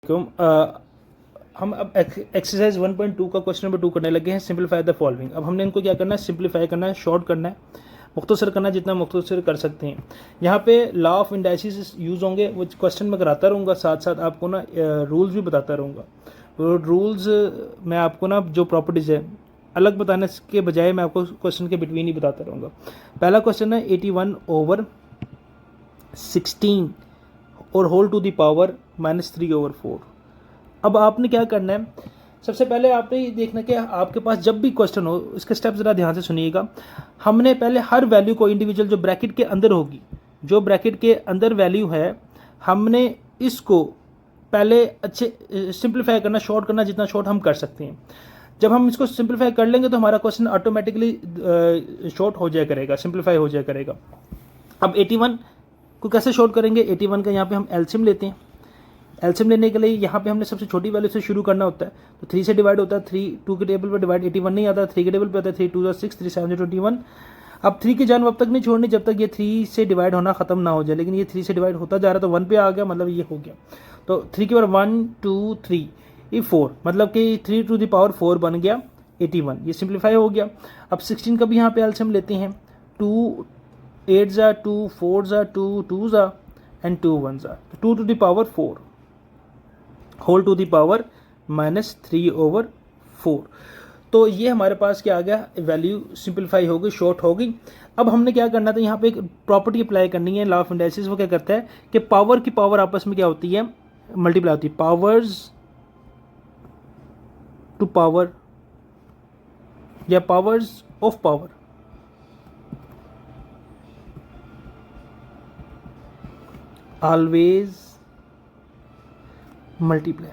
हम अब एक्सरसाइज 1.2 का क्वेश्चन नंबर 2 करने लगे हैं। Simplify the following. अब हमने इनको क्या करना है, सिंपलीफाई करना है, शॉर्ट करना है, मुख्तसर करना है, जितना मुख्तसर कर सकते हैं। यहाँ पे लॉ ऑफ इंडाइसिस यूज़ होंगे, वो क्वेश्चन में कराता रहूँगा, साथ साथ आपको ना रूल्स भी बताता रहूँगा। रूल्स मैं आपको ना जो प्रॉपर्टीज़ है अलग बताने के बजाय मैं आपको क्वेश्चन के बिटवीन ही बताता रहूँगा। पहला क्वेश्चन है 81/16 और होल टू द पावर -3/4। अब आपने क्या करना है, सबसे पहले आपने ये देखना कि आपके पास जब भी क्वेश्चन हो, इसके स्टेप ज़रा ध्यान से सुनिएगा। हमने पहले हर वैल्यू को इंडिविजुअल जो ब्रैकेट के अंदर होगी, जो ब्रैकेट के अंदर वैल्यू है, हमने इसको पहले अच्छे सिंप्लीफाई करना, शॉर्ट करना, जितना शॉर्ट हम कर सकते हैं। जब हम इसको सिंप्लीफाई कर लेंगे तो हमारा क्वेश्चन ऑटोमेटिकली शॉर्ट हो जाया करेगा, सिंप्लीफाई हो जाया करेगा। अब 81 को कैसे शॉर्ट करेंगे? 81 का यहाँ पे हम एलसीएम लेते हैं। एलसीएम लेने के लिए यहाँ पे हमने सबसे छोटी वैल्यू से शुरू करना होता है, तो 3 से डिवाइड होता है। 3 2 के टेबल पर डिवाइड 81 नहीं आता, 3 के टेबल पे आता है। 3 2 6 3 7 21। अब 3 की जान अब तक नहीं छोड़नी जब तक ये 3 से डिवाइड होना खत्म ना हो जाए, लेकिन ये 3 से डिवाइड होता जा रहा, तो 1 पे आ गया, मतलब ये हो गया। तो 3 के बाद 1 2 3 ये 4, मतलब कि 3 टू द पावर 4 बन गया 81। ये सिंप्लीफाई हो गया। अब 16 का भी यहाँ पे एलसीएम लेते हैं। 2 8 ज़ा 2 4 ज़ा 2 2 ज़ा एंड 2 1 ज़ा, 2 to the power 4 whole to the power -3/4। तो ये हमारे पास क्या आ गया, वैल्यू सिंप्लीफाई हो गई, शॉर्ट हो गई। अब हमने क्या करना था, यहाँ पे एक प्रॉपर्टी अप्लाई करनी है, लॉ ऑफ इंडाइसिस। वो क्या करता है कि पावर की पावर आपस में क्या होती है, मल्टीप्लाई होती है। पावर्स टू पावर या powers of power always multiply.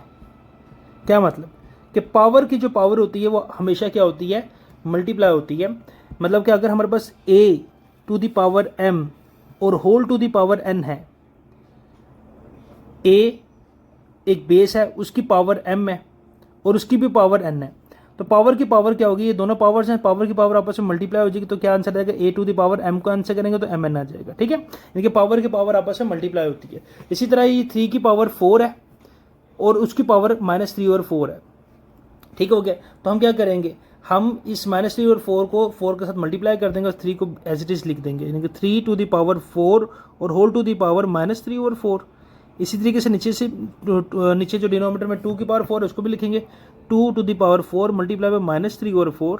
क्या मतलब कि पावर की जो पावर होती है वो हमेशा क्या होती है, मल्टीप्लाई होती है। मतलब कि अगर हमारे पास a to the power m और whole to the power n है, a एक बेस है, उसकी पावर m है और उसकी भी पावर n है, तो पावर की पावर क्या होगी, ये दोनों पावर्स हैं, पावर की पावर आपस में मल्टीप्लाई हो जाएगी, तो क्या आंसर आएगा, a to the power m को आंसर करेंगे तो mn आ जाएगा। ठीक है, इनके पावर की पावर आपस में मल्टीप्लाई होती है। इसी तरह ये 3 की पावर 4 है और उसकी पावर -3/4 है। ठीक हो गया, तो हम क्या करेंगे, हम इस -3/4 को 4 के साथ मल्टीप्लाई कर देंगे और 3 को एज इट इज़ लिख देंगे, यानी कि 3 टू द पावर 4 और होल टू द पावर -3/4। इसी तरीके से नीचे जो डिनोमिनेटर में 2 की पावर 4 है उसको भी लिखेंगे, 2 to the power 4 multiply by -3/4।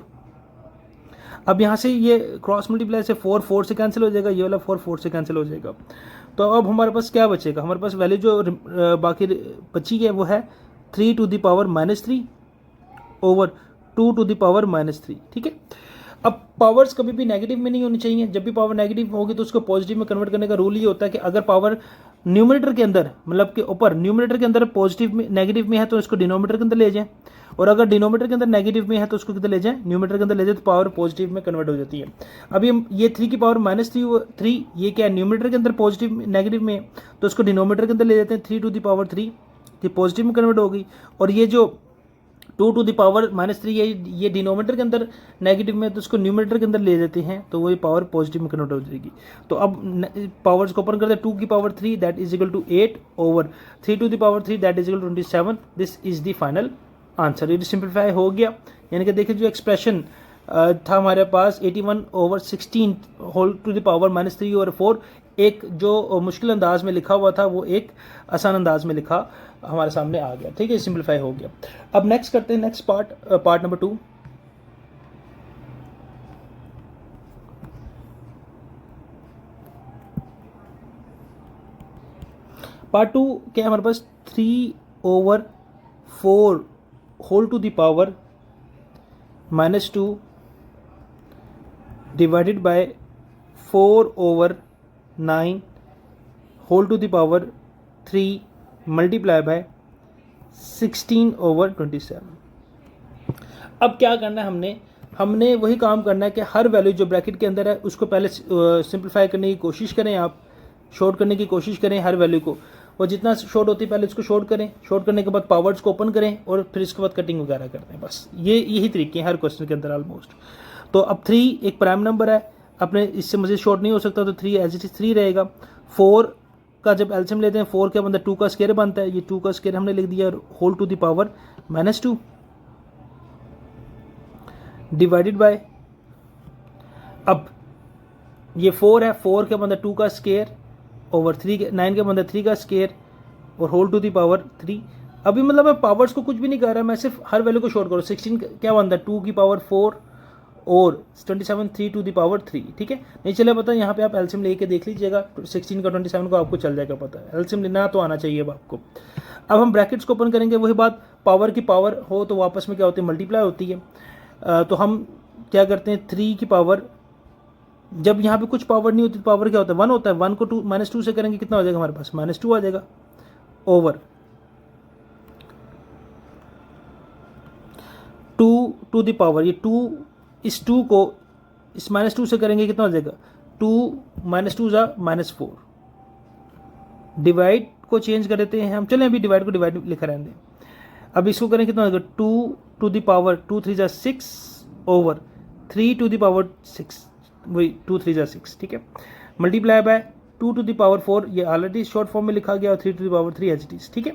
अब यहाँ से ये क्रॉस मल्टीप्लाई से 4 4 से कैंसिल हो जाएगा, ये वाला 4 4 से कैंसिल हो जाएगा। तो अब हमारे पास क्या बचेगा, हमारे पास वैल्यू जो बाकी बची है वो है 3 to the power -3 over 2 to the power -3। ठीक है, अब पावर्स कभी भी नेगेटिव में नहीं होनी चाहिए। जब भी पावर नेगेटिव होगी तो उसको पॉजिटिव में कन्वर्ट करने का रूल ये होता है कि अगर पावर न्यूमरेटर के अंदर, मतलब कि ऊपर न्यूमरेटर के अंदर पॉजिटिव में नेगेटिव में है तो इसको डिनोमिनेटर के अंदर ले जाएं, और अगर डिनोमिनेटर के अंदर नेगेटिव में है तो उसको किधर ले जाएं, न्यूमरेटर के अंदर ले जाए, तो पावर पॉजिटिव में कन्वर्ट हो जाती है। अब ये 3 की पावर -3 ये क्या है, न्यूमरेटर के अंदर पॉजिटिव नेगेटिव में है, तो उसको डिनोमिनेटर के अंदर ले जाते हैं। 3 टू द पावर 3 ये पॉजिटिव में कन्वर्ट हो गई, और ये जो 2 टू द पावर -3 ये डिनोमिनेटर के अंदर नेगेटिव में, तो उसको न्यूमरेटर के अंदर ले देते हैं, तो वही पावर पॉजिटिव में कन्वर्ट हो जाएगी। तो अब पावर्स को ओपन करते हैं, 2 की power 3 that is equal to 8 over 3 to the power 3 that is equal to 27। This is the final answer. ये सिंप्लीफाई हो गया, यानी कि देखिए जो एक्सप्रेशन था हमारे पास 81/16 होल टू द पावर -3/4, एक जो मुश्किल अंदाज में लिखा हुआ था वो एक आसान अंदाज में लिखा हमारे सामने आ गया। ठीक है, सिंप्लीफाई हो गया। अब नेक्स्ट करते हैं, नेक्स्ट पार्ट नंबर 2। पार्ट 2 क्या है हमारे पास, 3/4 whole to the power -2 divided by 4/9 whole to the power 3 multiply by 16/27। अब क्या करना है, हमने वही काम करना है कि हर वैल्यू जो ब्रैकेट के अंदर है उसको पहले सिंप्लीफाई करने की कोशिश करें, आप शॉर्ट करने की कोशिश करें हर वैल्यू को, और जितना शॉर्ट होती है पहले उसको शॉर्ट करें, शॉर्ट करने के बाद पावर्स को ओपन करें और फिर इसके बाद कटिंग वगैरह करते हैं। बस यही तरीके हैं हर क्वेश्चन के अंदर ऑलमोस्ट। तो अब 3 एक प्राइम नंबर है, अपने इससे मज़ीद शॉर्ट नहीं हो सकता, तो 3 एज इट इज 3 रहेगा। 4 का जब एल्सियम लेते हैं 4 क्या बनता है 2 का स्क्वायर बनता है, ये 2 का स्क्वायर हमने लिख दिया whole to the power -2 divided by, अब ये 4 है, 4 क्या बनता है 2 का स्क्वायर ओवर 3, 9 क्या बनता है 3 का स्क्वायर और होल टू दी पावर 3। अभी मतलब मैं पावर्स को कुछ भी नहीं कर रहा, मैं सिर्फ हर वैल्यू को शॉर्ट करूँ। 16 क्या बनता है 2 की पावर 4 और 27 3 टू दी पावर 3, ठीक है। नहीं चले पता, यहाँ पे आप एल्सियम लेके देख लीजिएगा 16 का 27 को आपको चल जाएगा पता है। एल्सियम लेना तो आना चाहिए अब आपको। अब हम ब्रैकेट्स को ओपन करेंगे, वही बात, पावर की पावर हो तो वापस में क्या होती है मल्टीप्लाई होती है। तो हम क्या करते हैं 3 की पावर, जब यहाँ पे कुछ पावर नहीं होती तो पावर क्या होता है 1 होता है। 1 को -2 से करेंगे कितना हो जाएगा हमारे पास -2 आ जाएगा ओवर 2 टू द पावर, ये 2 इस 2 को इस -2 से करेंगे कितना हो जाएगा 2 -2 जा -4। डिवाइड को चेंज कर देते हैं हम, चलें अभी डिवाइड को डिवाइड लिखा रहने दें। अब इसको करें कितना हो जाएगा 2 टू द पावर 2 3 जा 6 ओवर 3 टू द पावर 6, वही 2 3 जा 6, ठीक है। Multiply by 2 to the power 4, ये ऑलरेडी शॉर्ट फॉर्म में लिखा गया और 3 to the power 3 as it is, ठीक है।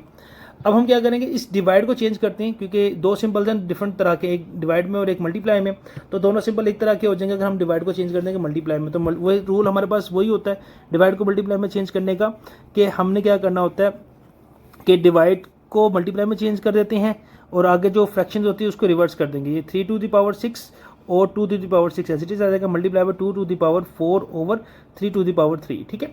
अब हम क्या करेंगे इस डिवाइड को चेंज करते हैं, क्योंकि दो सिंबल्स हैं डिफरेंट तरह के, एक डिवाइड में और एक मल्टीप्लाई में, तो दोनों सिंबल एक तरह के हो जाएंगे अगर हम डिवाइड को चेंज कर देंगे मल्टीप्लाई में। तो वही रूल हमारे पास वही होता है डिवाइड को मल्टीप्लाई में चेंज करने का, कि हमने क्या करना होता है कि डिवाइड को मल्टीप्लाई में चेंज कर देते हैं और आगे जो फ्रैक्शन होती है उसको रिवर्स कर देंगे। ये 3 टू द पावर 6 और 2 to the power 6 as it is आ जाएगा, multiply by 2 to the power 4 over 3 to the power 3, ठीक है।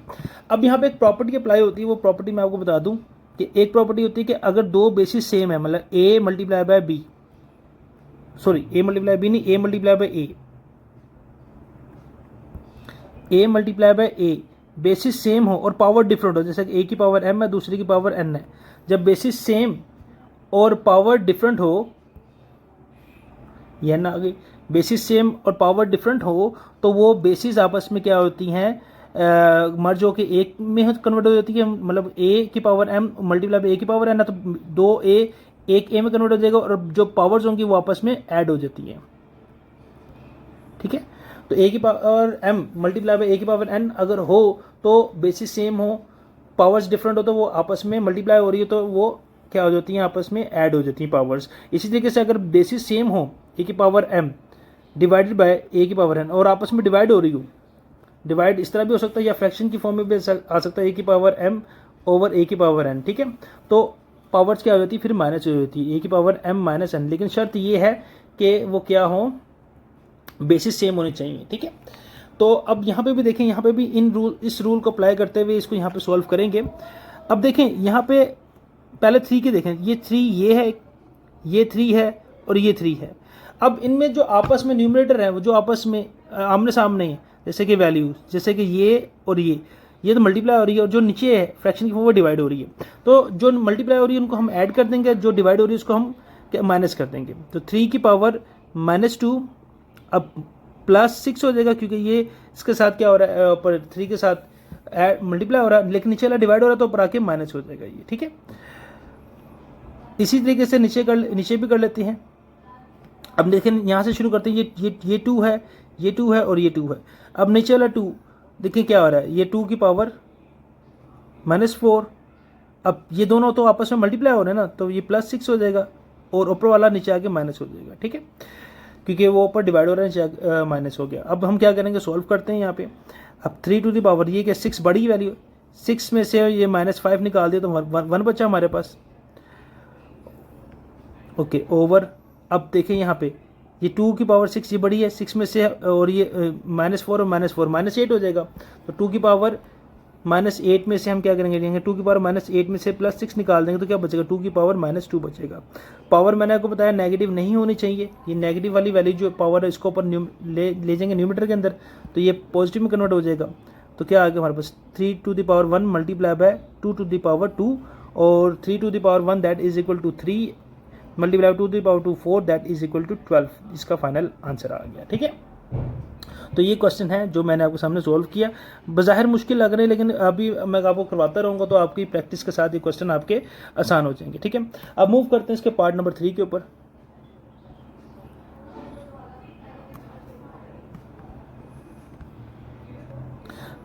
अब यहाँ पे एक प्रॉपर्टी अप्लाई होती है, वो प्रॉपर्टी मैं आपको बता दूं कि एक प्रॉपर्टी होती है कि अगर दो बेसिस सेम है, मतलब a multiply by b, sorry a multiply b नहीं, a multiply by a multiply by a, basis same हो और पावर डिफरेंट हो, जैसे कि a की पावर m है दूसरी की पावर n है, जब बेसिस सेम और पावर डिफरेंट हो, यह ना आ गई, बेसिस सेम और पावर डिफरेंट हो तो वो बेसिस आपस में क्या होती हैं मर्ज होकर एक में कन्वर्ट हो जाती है। मतलब a की power m multiply by a की पावर n है तो 2a एक a में कन्वर्ट हो जाएगा और जो पावर्स होंगी वो आपस में ऐड हो जाती है, ठीक है। तो a की power m multiply by a की पावर n अगर हो तो बेसिस सेम हो, पावर्स डिफरेंट हो तो वो आपस में मल्टीप्लाई हो रही है तो वो क्या हो जाती हैं आपस में ऐड हो जाती हैं पावर्स। इसी तरीके से अगर बेसिस सेम हो a की power m divided by a की पावर n और आपस में डिवाइड हो रही हो, डिवाइड इस तरह भी हो सकता है या फ्रैक्शन की फॉर्म में भी आ सकता है a की पावर m ओवर a की पावर n, ठीक है। तो पावर्स क्या हो जाती है फिर माइनस हो जाती है a की पावर m माइनस n, लेकिन शर्त ये है कि वो क्या हो बेसिस सेम होने चाहिए, ठीक है। तो अब यहाँ पे भी देखें, यहाँ पे भी इस रूल को अप्लाई करते हुए इसको यहाँ पे सॉल्व करेंगे। अब देखें यहाँ पे पहले 3 के देखें, ये 3 ये है, ये 3 है और ये 3 है। अब इनमें जो आपस में न्यूमरेटर है वो जो आपस में आमने सामने है, जैसे कि वैल्यूज, जैसे कि ये और ये तो मल्टीप्लाई हो रही है और जो नीचे है फ्रैक्शन की फॉर्म वो डिवाइड हो रही है। तो जो मल्टीप्लाई हो रही है उनको हम ऐड कर देंगे, जो डिवाइड हो रही है उसको हम माइनस कर देंगे। तो 3 की पावर -2 अब +6 हो जाएगा, क्योंकि ये इसके साथ क्या हो रहा है ऊपर 3 के साथ मल्टीप्लाई हो रहा है, लेकिन नीचे वाला डिवाइड हो रहा है तो ऊपर आके माइनस हो जाएगा ये, ठीक है। इसी तरीके से नीचे भी कर लेते हैं। अब देखें यहाँ से शुरू करते हैं, ये 2 है, ये 2 है और ये 2 है। अब नीचे वाला 2 देखिए क्या हो रहा है, ये 2 की पावर -4, अब ये दोनों तो आपस में मल्टीप्लाई हो रहे हैं ना, तो ये +6 हो जाएगा और ऊपर वाला नीचे आके माइनस हो जाएगा, ठीक है, क्योंकि वो ऊपर डिवाइड हो रहा है नीचे माइनस हो गया। अब हम क्या करेंगे सॉल्व करते हैं यहाँ पे। अब 3 टू द पावर ये क्या 6 बड़ी वैल्यू, 6 में से ये -5 निकाल दिया तो 1 बचा हमारे पास, ओके ओवर। अब देखें यहाँ पे ये 2 की पावर 6 ये बड़ी है, 6 में से और ये -4 और -4 -8 हो जाएगा। तो 2 की पावर -8 में से हम क्या करेंगे 2 की पावर -8 में से +6 निकाल देंगे तो क्या बचेगा 2 की पावर -2 बचेगा। पावर मैंने आपको बताया नेगेटिव नहीं होनी चाहिए, ये नेगेटिव वाली वैल्यू जो पावर है इसको ऊपर ले जाएंगे न्यूमरेटर के अंदर तो ये पॉजिटिव में कन्वर्ट हो जाएगा। तो क्या आ गया हमारे पास 3 to the power 1 multiply by 2 to the power 2 और 3 to the power 1 that is equal to 3 multiply 2 to the power 2 4 that is equal to 12। इसका फाइनल आंसर आ गया, ठीक है। तो ये क्वेश्चन है जो मैंने आपके सामने सॉल्व किया। बज़ाहिर मुश्किल लग रहे हैं लेकिन अभी मैं आपको करवाता रहूँगा तो आपकी प्रैक्टिस के साथ ये क्वेश्चन आपके आसान हो जाएंगे, ठीक है। अब मूव करते हैं इसके पार्ट नंबर 3 के ऊपर।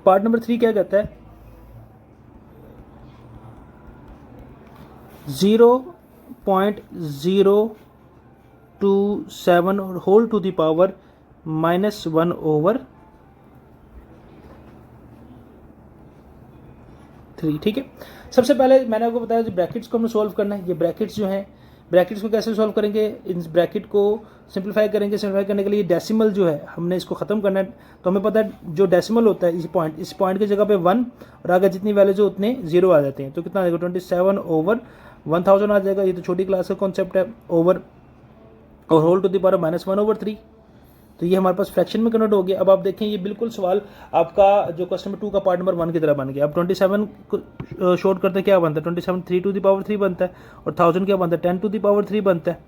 पार्ट नंबर 3 क्या कहता है, 0.027 और होल टू द पावर -1/3। ठीक है, सबसे पहले मैंने आपको बताया जो ब्रैकेट्स को हमें सॉल्व करना है। ये ब्रैकेट्स जो हैं, ब्रैकेट्स को कैसे सॉल्व करेंगे, इस ब्रैकेट को सिंप्लीफाई करेंगे। सिंप्लीफाई करने के लिए डेसिमल जो है हमने इसको ख़त्म करना है। तो हमें पता है जो डेसिमल होता है इस पॉइंट की जगह पे 1 और आगे जितनी वैल्यूज हो उतने 0 आ जाते हैं। तो कितना आ जाएगा 27/1000 आ जाएगा। ये तो छोटी क्लास का कॉन्सेप्ट है। ओवर और होल टू द पावर -1/3। तो ये हमारे पास फ्रैक्शन में कन्वर्ट हो गया। अब आप देखें ये बिल्कुल सवाल आपका जो क्वेश्चन नंबर 2 का पार्ट नंबर 1 की तरह बन गया। अब 27 को शॉर्ट करते क्या बनता है, 27 3 टू द पावर 3 बनता है और 1000 क्या बनता है 10 टू द पावर 3 बनता है।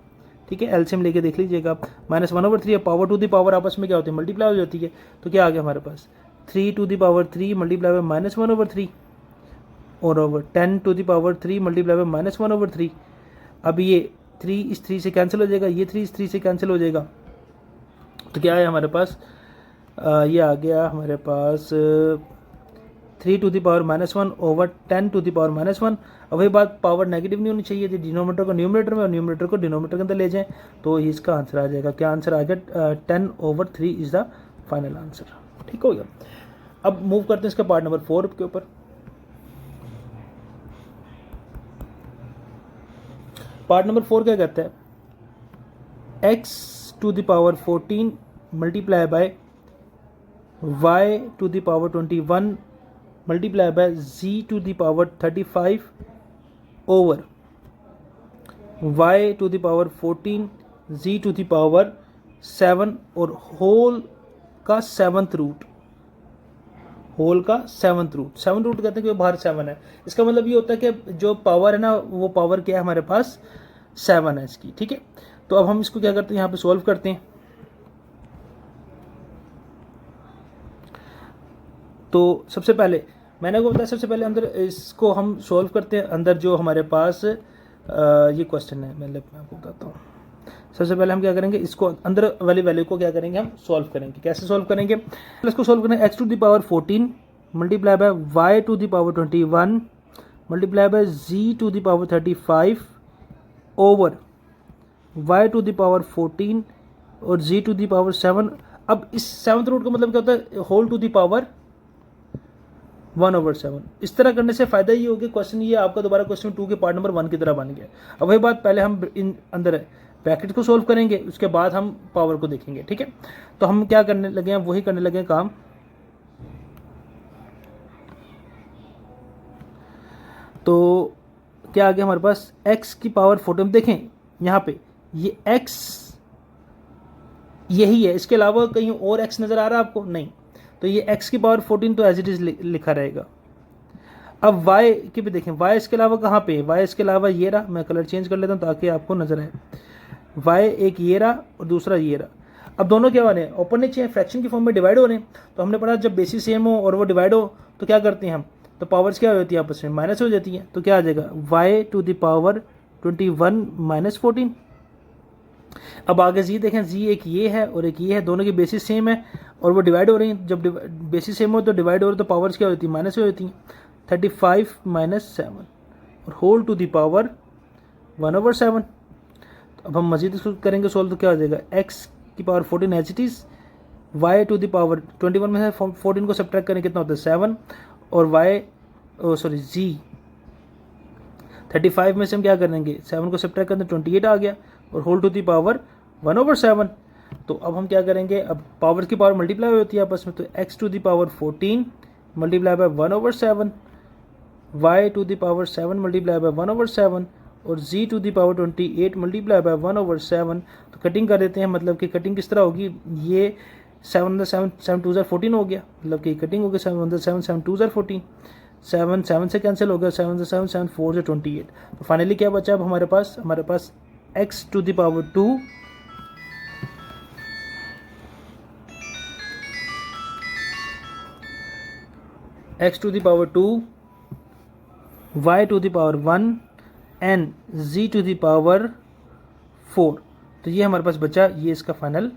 ठीक है, एलसीएम लेके देख लीजिएगा आप। -1/3 पावर टू द पावर आपस में क्या होती है, मल्टीप्लाई हो जाती है। तो क्या आ गया हमारे पास 3 to the power 3 multiply by -1/3 और over 10 to the power 3 multiply by -1/3। अब ये 3 इस 3 से कैंसिल हो जाएगा, ये 3 इस 3 से कैंसिल हो जाएगा। तो क्या है हमारे पास, ये आ गया हमारे पास 3 to the power -1 over 10 to the power -1। अब वही बात, पावर नेगेटिव नहीं होनी चाहिए थी, डिनोमिनेटर को न्यूमरेटर में और न्यूमरेटर को डिनोमिनेटर के अंदर ले जाएं। तो इसका आंसर आ जाएगा, क्या आंसर आ गया 10/3 इज द फाइनल आंसर। ठीक हो गया। अब मूव करते हैं इसका पार्ट नंबर 4 के ऊपर। पार्ट नंबर 4 क्या कहता है, x to the power 14 multiply by y to the power 21 multiply by z to the power 35 over y to the power 14 z to the power 7 और होल का 7th रूट। होल का 7th root, 7th root कहते हैं कि बाहर 7 है। इसका मतलब ये होता है कि जो पावर है ना वो पावर क्या है हमारे पास 7 है इसकी। ठीक है, तो अब हम इसको क्या करते हैं, यहाँ पे सॉल्व करते हैं। तो सबसे पहले मैंने आपको बताया, सबसे पहले अंदर इसको हम सॉल्व करते हैं। अंदर जो हमारे पास ये क्वेश्चन है, मैं आपको बताता हूँ। सबसे पहले हम क्या करेंगे, इसको अंदर वाली वैल्यू को क्या करेंगे, हम सॉल्व करेंगे। कैसे सॉल्व करेंगे, इसको सॉल्व करेंगे x to the power 14 multiply by y to the power 21 multiply by z to the power 35 over y to the power 14 और z टू द पावर 7। अब इस 7th रूट का मतलब क्या होता है, होल टू द पावर 1/7। इस तरह करने से फायदा ये हो गया, क्वेश्चन ये आपका दोबारा क्वेश्चन 2 के पार्ट नंबर 1 की तरह बन गया। अब वही बात, पहले हम इन अंदर ब्रैकेट को सॉल्व करेंगे, उसके बाद हम पावर को देखेंगे। ठीक है, तो हम क्या करने लगे हैं, वही करने लगे हैं काम। तो क्या आ गया हमारे पास x की पावर 14। देखें यहाँ पे ये x यही है, इसके अलावा कहीं और x नजर आ रहा है आपको, नहीं। तो ये x की पावर 14 तो एज इट इज लिखा रहेगा। अब y की भी देखें, y इसके अलावा कहाँ पे है, y इसके अलावा ये रहा। मैं कलर चेंज कर लेता हूँ ताकि आपको नजर आए। y एक ये रहा और दूसरा ये रहा। अब दोनों क्या बने, ओपन नीचे हैं, फ्रैक्शन की फॉर्म में डिवाइड हो रहे हैं। तो हमने पढ़ा जब बेसिस सेम हो और वो डिवाइड हो तो क्या करते हैं हम, तो पावर्स क्या होती है आपस में माइनस हो जाती है। तो क्या आ जाएगा y टू द पावर 21 - 14। अब आगे z देखें, z एक ये है और एक ये है, दोनों की बेसिस सेम है और वो डिवाइड हो रही हैं। जब बेसिस सेम हो तो डिवाइड हो रहे तो पावर्स क्या होती है, माइनस हो जाती हैं। 35 - 7 और होल टू द पावर 1/7। अब हम मजीद इसको करेंगे सॉल्व, तो क्या हो जाएगा x की power 14 as it is, y to the power 21 में से 14 को सब्ट्रैक्ट करें कितना होता है 7 और z 35 में से हम क्या करेंगे 7 को सब्ट्रैक्ट करें 28 आ गया और होल टू द पावर 1/7। तो अब हम क्या करेंगे, अब पावर की पावर मल्टीप्लाई होती है आपस में। तो x to the power 14 multiply by 1/7, y to the power 7 multiply by 1/7 और z to the power 28 multiply by 1/7। तो कटिंग कर देते हैं, मतलब कि कटिंग किस तरह होगी, ये 7 2 14 हो गया, मतलब कि कटिंग हो गया 7 2 14, 7 से कैंसिल हो गया, 7 7 4 से 28। तो फाइनली क्या बचा अब हमारे पास x to the power 2 x to the power 2 y to the power 1 and z to the power 4। तो ये हमारे पास बचा, ये इसका फाइनल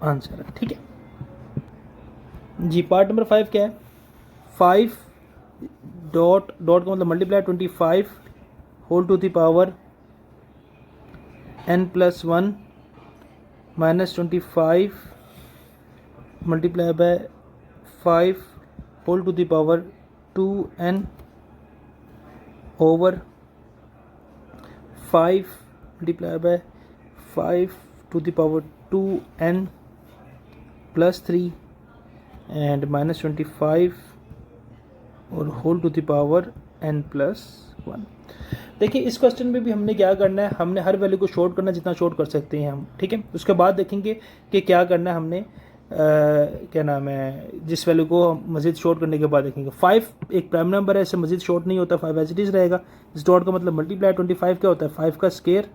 आंसर है। ठीक है जी। पार्ट नंबर 5 क्या है, 5 डॉट का मतलब multiply 25 whole to the power n+1 -25 multiply by 5 whole to the power 2n over 5 multiply by 5 to the power 2n plus 3 and -25 और whole to the power n+1। देखिए इस क्वेश्चन में भी हमने क्या करना है, हमने हर वैल्यू को शॉर्ट करना जितना शॉर्ट कर सकते हैं हम, ठीक है। उसके बाद देखेंगे कि क्या करना है हमने, क्या नाम है, जिस वैल्यू को मजीद शॉर्ट करने के बाद देखेंगे। 5 एक प्राइम नंबर है, इससे मजीद शॉर्ट नहीं होता, 5 एज इट इज रहेगा। इस डॉट का मतलब मल्टीप्लाई 25 क्या होता है, 5 का स्केयर,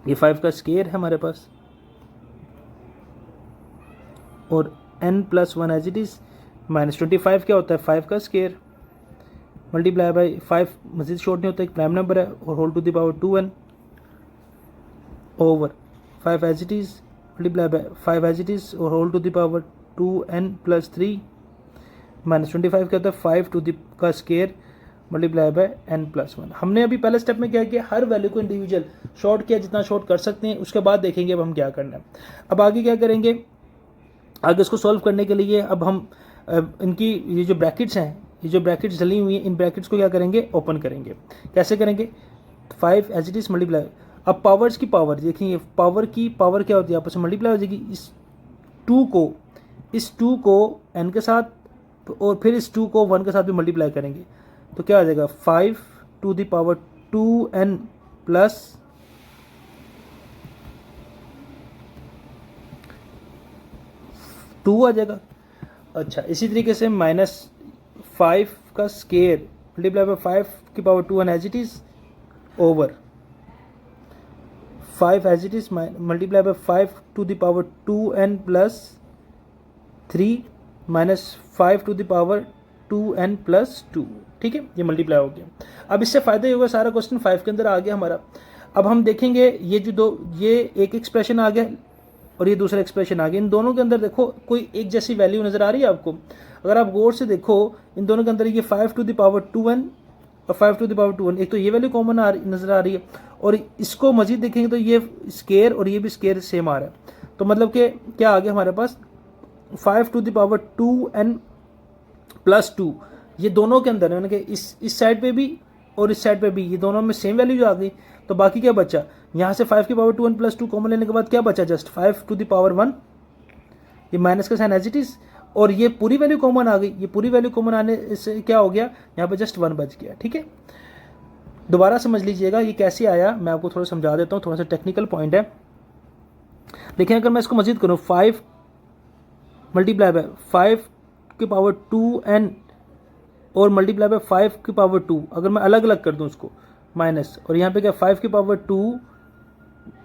ये 5 का स्केयर है हमारे पास, और n+1 एज इट इज -25 क्या होता है, 5 का स्केयर मल्टीप्लाई बाई 5 मजीद शॉर्ट नहीं होता, एक प्राइम नंबर है, और whole to the power 2n over 5 as it is multiply by 5 as it is और whole to the power 2n plus 3 -25 क्या होता है, 5 टू द का स्केयर मल्टीप्लाई बाय n+1। हमने अभी पहले स्टेप में क्या किया, हर वैल्यू को इंडिविजुअल शॉर्ट किया जितना शॉर्ट कर सकते हैं। उसके बाद देखेंगे अब हम क्या करना है। अब आगे क्या करेंगे, आगे इसको सॉल्व करने के लिए अब हम इनकी ये जो ब्रैकेट्स हैं, ये जो ब्रैकेट्स डली हुई हैं, इन ब्रैकेट्स को क्या करेंगे, ओपन करेंगे। कैसे करेंगे, 5 एज इट इज मल्टीप्लाई, अब पावर्स की पावर देखिए, पावर की पावर क्या होती है, आपस में मल्टीप्लाई हो जाएगी। इस 2 को n के साथ और फिर इस 2 को 1 के साथ भी मल्टीप्लाई करेंगे तो क्या आ जाएगा, 5 to the power 2n plus 2 आ जाएगा। अच्छा, इसी तरीके से -5 का स्केयर मल्टीप्लाई बाय 5 की power 2n as it is over 5 as it is multiply by 5 to the power 2n plus 3 -5 to the power 2n plus 2, ठीक है, ये मल्टीप्लाई हो गया। अब इससे फायदा ही होगा, सारा क्वेश्चन 5 के अंदर आ गया हमारा। अब हम देखेंगे ये जो दो, ये एक एक्सप्रेशन आ गया और ये दूसरा एक्सप्रेशन आ गया। इन दोनों के अंदर देखो कोई एक जैसी वैल्यू नजर आ रही है आपको, अगर आप गौर से देखो इन दोनों के अंदर ये 5 टू द पावर 2n और 5 टू द पावर 2n, एक तो ये वैल्यू कॉमन नजर आ रही है, और इसको मजीद देखेंगे तो ये स्केयर और ये भी स्केयर सेम आ रहा है। तो मतलब कि क्या आ गया हमारे पास, 5 to the power 2n plus 2, ये दोनों के अंदर, यानी कि इस साइड पे भी और इस साइड पे भी, ये दोनों में सेम वैल्यू जो आ गई। तो बाकी क्या बचा, यहाँ से 5 की पावर 2n प्लस 2 कॉमन लेने के बाद क्या बचा, जस्ट 5 टू द पावर 1, ये माइनस का साइन एज इट इज, और ये पूरी वैल्यू कॉमन आ गई। ये पूरी वैल्यू कॉमन आने से क्या हो गया, यहाँ पे जस्ट 1 बच गया, ठीक है। दोबारा समझ लीजिएगा ये कैसे आया, मैं आपको थोड़ा समझा देता हूँ, थोड़ा सा टेक्निकल पॉइंट है। देखिए अगर मैं इसको मजीद करूँ, 5 मल्टीप्लाई बाय 5 की पावर 2n और मल्टीप्लाई बाय 5 की पावर 2, अगर मैं अलग अलग कर दूं उसको माइनस, और यहाँ पे क्या 5 की पावर 2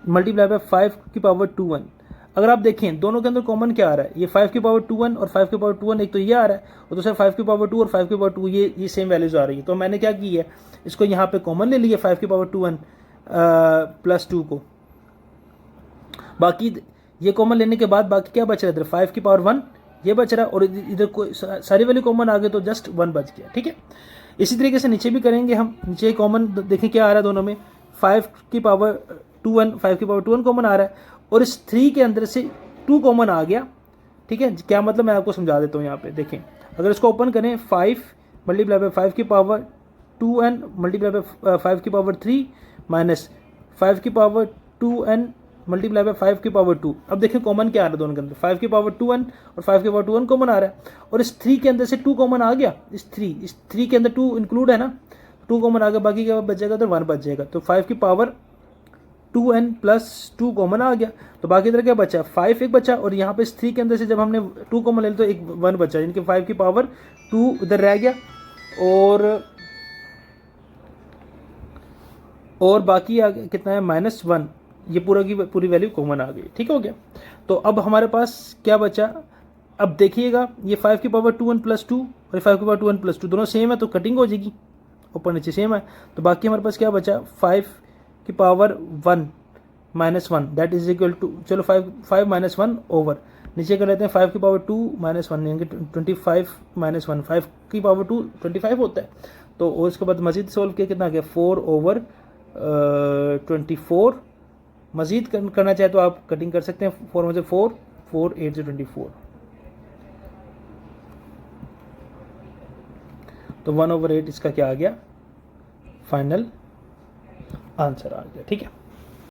मल्टीप्लाई बाय 5 की पावर 2n, अगर आप देखें दोनों के अंदर कॉमन क्या आ रहा है, ये 5 की पावर 2n और 5 की पावर 2n, एक तो ये आ रहा है और दूसरा 5 की पावर 2 और 5 की पावर 2, ये सेम वैल्यूज आ रही है। तो मैंने क्या की है, इसको यहाँ पे कॉमन ले लिया 5 की पावर 2n प्लस 2 को, बाकी ये कॉमन लेने के बाद बाकी क्या बच रहा है, इधर 5 की पावर 1 ये बच रहा है, और इधर कोई सारी वैल्यू कॉमन आ गई तो जस्ट 1 बच गया, ठीक है। इसी तरीके से नीचे भी करेंगे हम, नीचे कॉमन देखें क्या आ रहा है दोनों में, 5 की पावर 2n, 5 की पावर 2n कॉमन आ रहा है, और इस 3 के अंदर से 2 कॉमन आ गया, ठीक है। क्या मतलब मैं आपको समझा देता हूँ। यहाँ पे देखें, अगर इसको ओपन करें, 5 मल्टीप्लाई बाय 5 की पावर 2n मल्टीप्लाई बाय 5 की पावर 3 माइनस 5 की पावर 2n मल्टीप्लाई बाय 5 की पावर 2। अब देखें कॉमन क्या आ रहा है दोनों के अंदर, 5 की पावर 2n और 5 की पावर 2n कॉमन आ रहा है, और इस 3 के अंदर से 2 कॉमन आ गया, इस 3 के अंदर 2 इंक्लूड है ना, 2 कॉमन आ गया, बाकी क्या बचेगा, तो 1 बच जाएगा। तो 5 की पावर 2n प्लस 2 कॉमन आ गया, तो बाकी इधर क्या बचा, 5 एक बचा, और यहाँ पे इस 3 के अंदर से जब हमने 2 कॉमन ले लिया तो एक 1 बचा, यानी कि 5 की पावर 2 इधर रह गया, और बाकी आ गया कितना है, -1, ये पूरा की पूरी वैल्यू कॉमन आ गई, ठीक हो गया। तो अब हमारे पास क्या बचा, अब देखिएगा ये 5 की पावर 2n प्लस 2 और 5 की पावर 2n प्लस 2 दोनों सेम है, तो कटिंग हो जाएगी, ऊपर नीचे सेम है, तो बाकी हमारे पास क्या बचा, 5 की power 1 -1 that is equal to, चलो 5 -1 ओवर, नीचे कर लेते हैं 5 की पावर 2 -1 यानी कि 25 -1, 5 की पावर 2 25 होता है, तो उसके बाद मज़ीद सोल्व किया, कितना आ गया 4/24। मज़ीद करना चाहे तो आप कटिंग कर सकते हैं, 4 में से 4, 4 8 से 24, तो 1/8 इसका क्या आ गया, फाइनल आंसर आ गया। ठीक है।